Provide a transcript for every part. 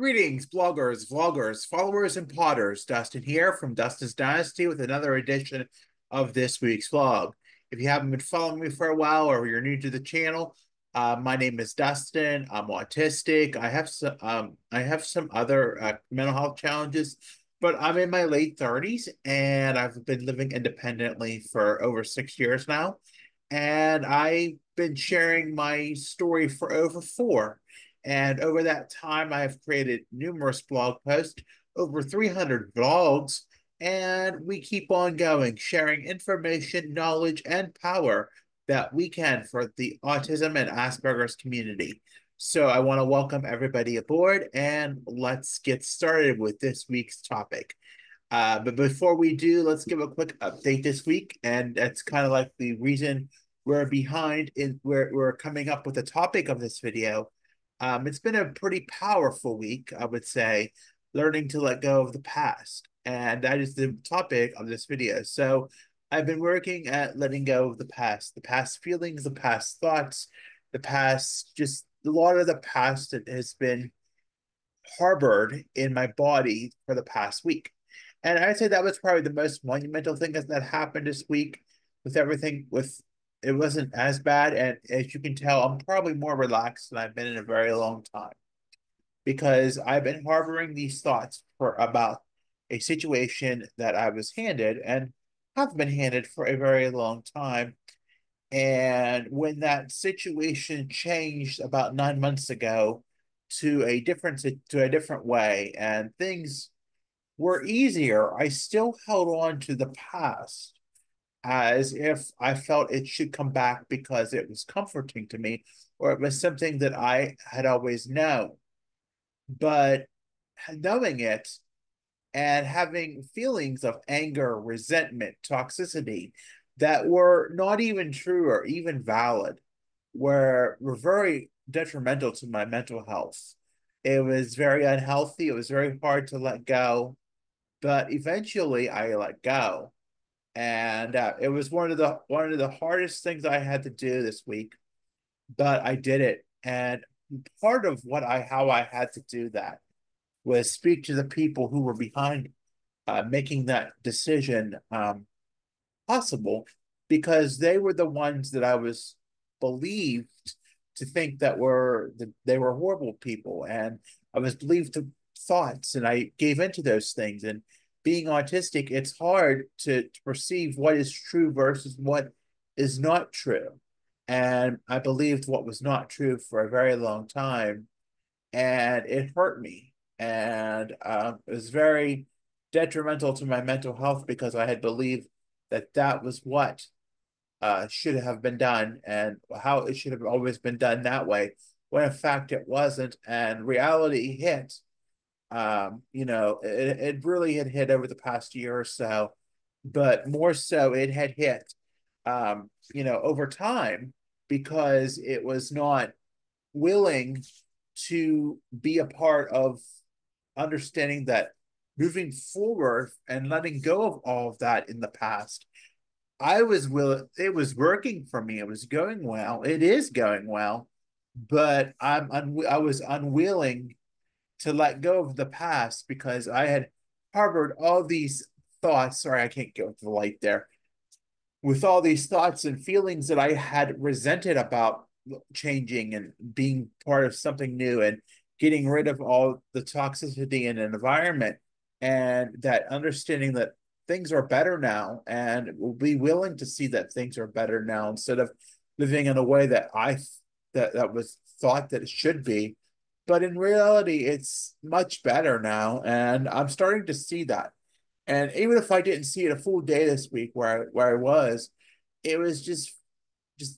Greetings, bloggers, vloggers, followers, and potters. Dustin here from Dustin's Dynasty with another edition of this week's vlog. If you haven't been following me for a while or you're new to the channel, my name is Dustin. I'm autistic. I have some other mental health challenges, but I'm in my late 30s and I've been living independently for over 6 years now. And I've been sharing my story for over four. And over that time, I have created numerous blog posts, over 300 vlogs, and we keep on going, sharing information, knowledge, and power that we can for the autism and Asperger's community. So I want to welcome everybody aboard, and let's get started with this week's topic. But before we do, let's give a quick update this week, and that's kind of like the reason we're behind in we're coming up with the topic of this video. It's been a pretty powerful week, I would say, learning to let go of the past. And that is the topic of this video. So I've been working at letting go of the past feelings, the past thoughts, the past, just a lot of the past that has been harbored in my body for the past week. And I'd say that was probably the most monumental thing that happened this week with everything with it wasn't as bad. And as you can tell, I'm probably more relaxed than I've been in a very long time because I've been harboring these thoughts for about a situation that I was handed and have been handed for a very long time. And when that situation changed about 9 months ago to a different way, and things were easier, I still held on to the past as if I felt it should come back because it was comforting to me or it was something that I had always known. But knowing it and having feelings of anger, resentment, toxicity that were not even true or even valid were very detrimental to my mental health. It was very unhealthy. It was very hard to let go, but eventually I let go. And it was one of the hardest things I had to do this week, but I did it. And part of what I how I had to do that was speak to the people who were behind making that decision possible, because they were the ones that I was believed to think that they were horrible people, and I was believed to thoughts, and I gave into those things. And being autistic, it's hard to perceive what is true versus what is not true. And I believed what was not true for a very long time, and it hurt me. And it was very detrimental to my mental health because I had believed that that was what should have been done and how it should have always been done that way, when in fact it wasn't. And reality hit. It really had hit over the past year or so, but more so it had hit, over time, because it was not willing to be a part of understanding that moving forward and letting go of all of that in the past. It was working for me. It was going well. It is going well, but I was unwilling to let go of the past because I had harbored all these thoughts. Sorry, I can't go with the light there. With all these thoughts and feelings that I had resented about changing and being part of something new and getting rid of all the toxicity in an environment, and that understanding that things are better now and will be willing to see that things are better now instead of living in a way that was thought that it should be. But in reality, it's much better now, and I'm starting to see that. And even if I didn't see it a full day this week where I was, it was just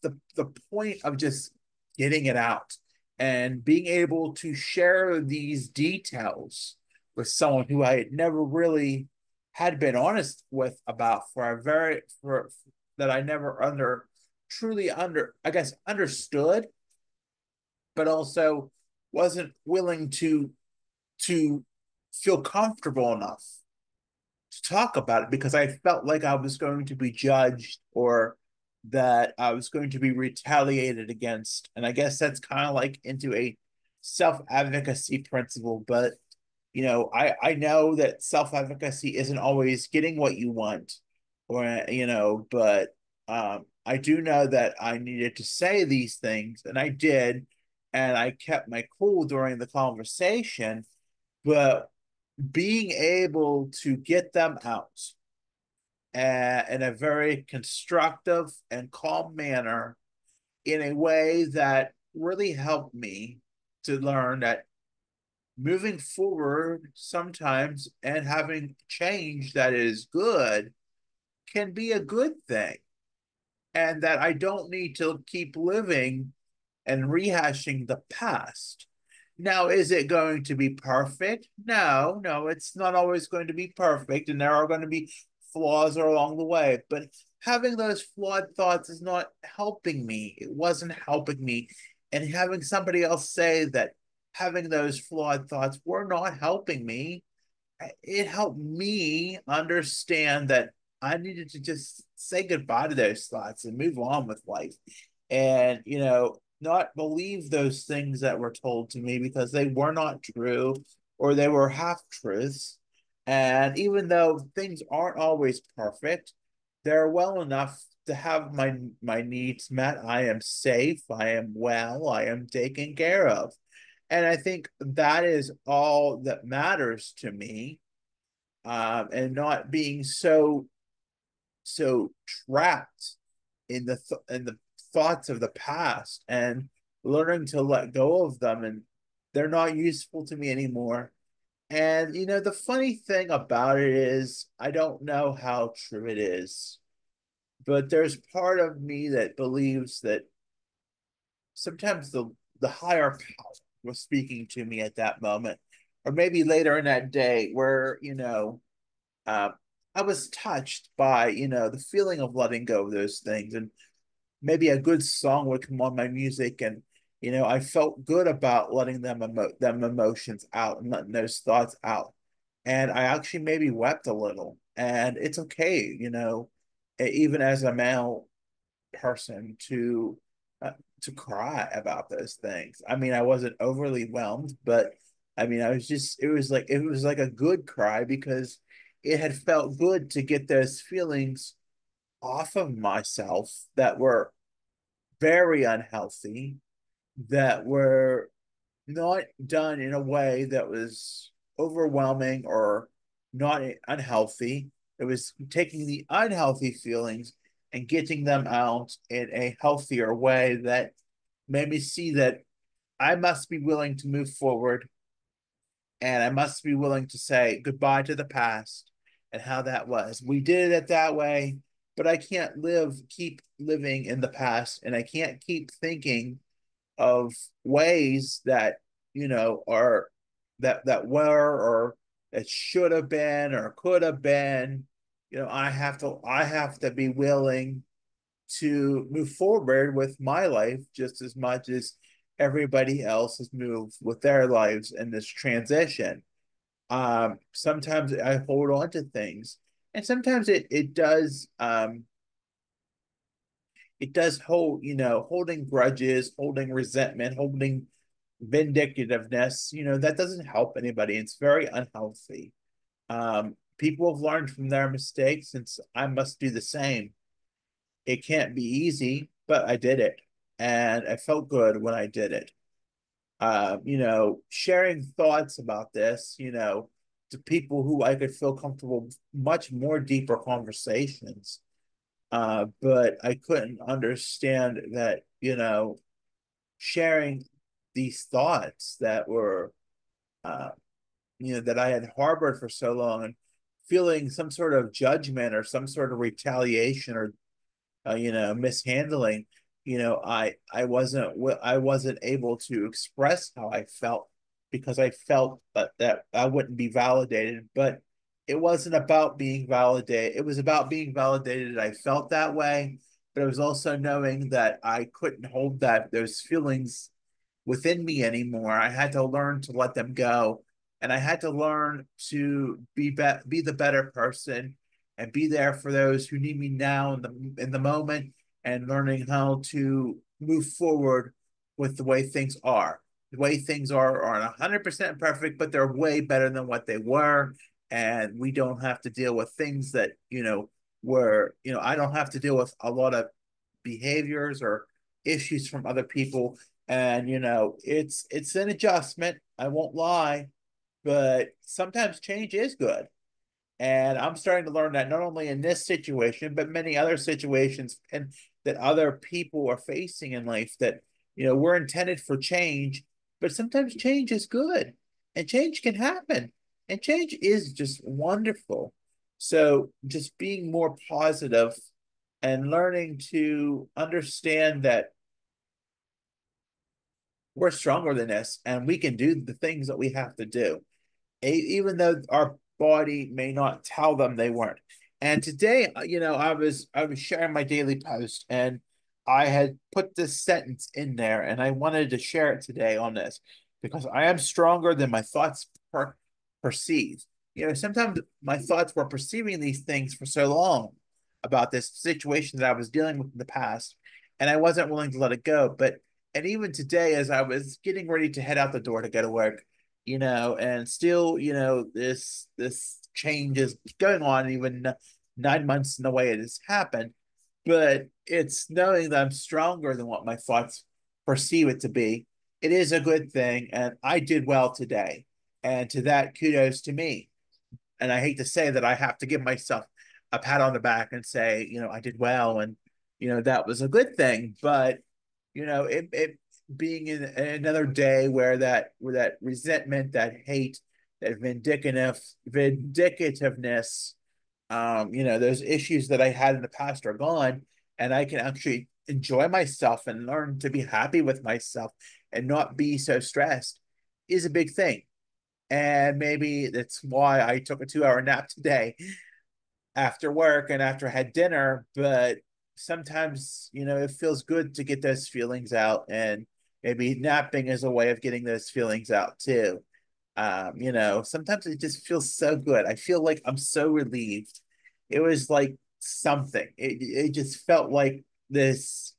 the point of just getting it out and being able to share these details with someone who I had never really had been honest with about for a very for that I never truly I guess understood, but also wasn't willing to feel comfortable enough to talk about it because I felt like I was going to be judged or that I was going to be retaliated against. And I guess that's kind of like into a self-advocacy principle, but I know that self-advocacy isn't always getting what you want, or but I do know that I needed to say these things, and I did, and I kept my cool during the conversation, but being able to get them out in a very constructive and calm manner in a way that really helped me to learn that moving forward sometimes and having change that is good can be a good thing, and that I don't need to keep living and rehashing the past. Now, is it going to be perfect? No, no, it's not always going to be perfect, and there are going to be flaws along the way. But having those flawed thoughts is not helping me. It wasn't helping me. And having somebody else say that having those flawed thoughts were not helping me, it helped me understand that I needed to just say goodbye to those thoughts and move on with life. And, not believe those things that were told to me because they were not true or they were half truths. And even though things aren't always perfect, they're well enough to have my needs met. I am safe, I am well, I am taken care of. And I think that is all that matters to me, and not being so trapped in the thoughts of the past, and learning to let go of them, and they're not useful to me anymore. And the funny thing about it is I don't know how true it is, but there's part of me that believes that sometimes the higher power was speaking to me at that moment, or maybe later in that day, where uh, I was touched by the feeling of letting go of those things, and maybe a good song would come on my music, and I felt good about letting them emotions out and letting those thoughts out, and I actually maybe wept a little, and it's okay, even as a male person uh, to cry about those things. I mean, I wasn't overly whelmed, but I mean, it was like a good cry because it had felt good to get those feelings off of myself that were very unhealthy, that were not done in a way that was overwhelming or not unhealthy. It was taking the unhealthy feelings and getting them out in a healthier way that made me see that I must be willing to move forward, and I must be willing to say goodbye to the past and how that was. We did it that way, but I can't keep living in the past, and I can't keep thinking of ways that are that were or that should have been or could have been. I have to be willing to move forward with my life just as much as everybody else has moved with their lives in this transition. Sometimes I hold on to things, and sometimes it does hold, holding grudges, holding resentment, holding vindictiveness, that doesn't help anybody. It's very unhealthy. People have learned from their mistakes, and I must do the same. It can't be easy, but I did it, and I felt good when I did it. Sharing thoughts about this, to people who I could feel comfortable, much more deeper conversations. But I couldn't understand that, sharing these thoughts that were, uh, that I had harbored for so long, and feeling some sort of judgment or some sort of retaliation or mishandling. I wasn't able to express how I felt because I felt that I wouldn't be validated. But it wasn't about being validated. It was about being validated. I felt that way, but it was also knowing that I couldn't hold those feelings within me anymore. I had to learn to let them go, and I had to learn to be the better person and be there for those who need me now in the moment, and learning how to move forward with the way things are. the way things aren't 100% perfect, but they're way better than what they were. And we don't have to deal with things that, I don't have to deal with a lot of behaviors or issues from other people. And, it's an adjustment. I won't lie, but sometimes change is good. And I'm starting to learn that not only in this situation, but many other situations and that other people are facing in life that, we're intended for change, but sometimes change is good and change can happen and change is just wonderful. So just being more positive and learning to understand that we're stronger than this and we can do the things that we have to do even though our body may not tell them they weren't. And today, I was sharing my daily post, and I had put this sentence in there, and I wanted to share it today on this because I am stronger than my thoughts perceive. Sometimes my thoughts were perceiving these things for so long about this situation that I was dealing with in the past, and I wasn't willing to let it go. And even today, as I was getting ready to head out the door to go to work, and still, this change is going on even 9 months in the way it has happened. But it's knowing that I'm stronger than what my thoughts perceive it to be. It is a good thing, and I did well today. And to that, kudos to me. And I hate to say that I have to give myself a pat on the back and say, I did well, and that was a good thing. But it being in another day where that resentment, that hate, that vindicativeness, those issues that I had in the past are gone, and I can actually enjoy myself and learn to be happy with myself and not be so stressed is a big thing. And maybe that's why I took a 2 hour nap today after work and after I had dinner. But sometimes, it feels good to get those feelings out. And maybe napping is a way of getting those feelings out too. Sometimes it just feels so good. I feel like I'm so relieved. It was like something. It just felt like this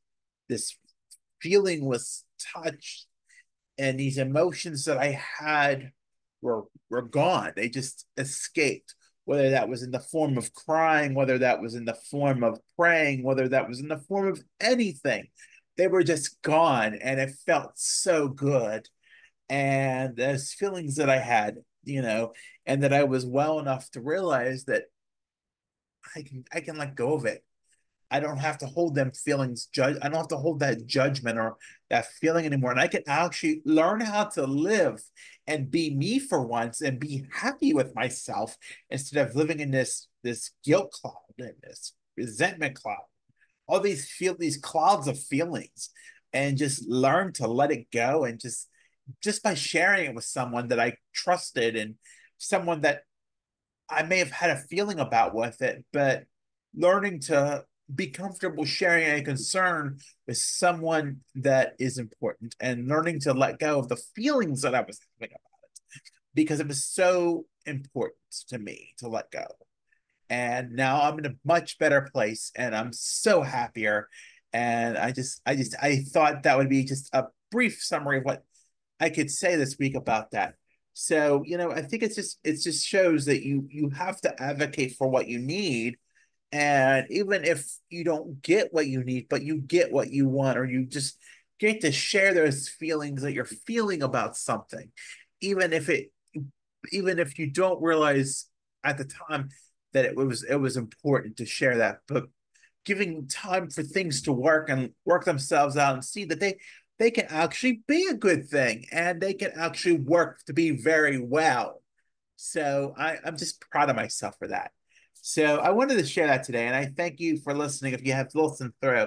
feeling was touched, and these emotions that I had were gone. They just escaped. Whether that was in the form of crying, whether that was in the form of praying, whether that was in the form of anything, they were just gone, and it felt so good. And those feelings that I had, and that I was well enough to realize that I can let go of it. I don't have to hold them feelings judge. I don't have to hold that judgment or that feeling anymore. And I can actually learn how to live and be me for once and be happy with myself instead of living in this guilt cloud and this resentment cloud. All these clouds of feelings, and just learn to let it go, and just by sharing it with someone that I trusted and someone that I may have had a feeling about with it, but learning to be comfortable sharing a concern with someone that is important, and learning to let go of the feelings that I was having about it because it was so important to me to let go. And now I'm in a much better place and I'm so happier. And I thought that would be just a brief summary of what I could say this week about that. So, I think it just shows that you have to advocate for what you need. And even if you don't get what you need, but you get what you want, or you just get to share those feelings that you're feeling about something, even if it even if you don't realize at the time that it was important to share that. But giving time for things to work and work themselves out and see that they can actually be a good thing and they can actually work to be very well. So I'm just proud of myself for that. So I wanted to share that today, and I thank you for listening. If you have listened through,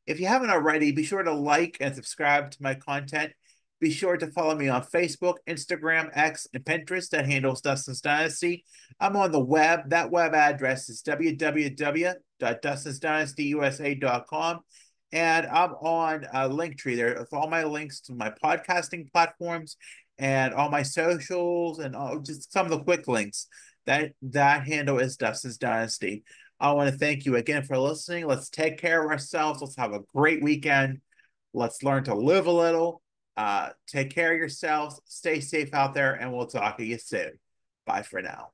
if you haven't already, be sure to like and subscribe to my content. Be sure to follow me on Facebook, Instagram, X, and Pinterest. That handles Dustin's Dynasty. I'm on the web. That web address is www.dustinsdynastyusa.com. And I'm on Linktree. There with all my links to my podcasting platforms and all my socials and just some of the quick links. That handle is Dustin's Dynasty. I want to thank you again for listening. Let's take care of ourselves. Let's have a great weekend. Let's learn to live a little. Take care of yourselves, stay safe out there, and we'll talk to you soon. Bye for now.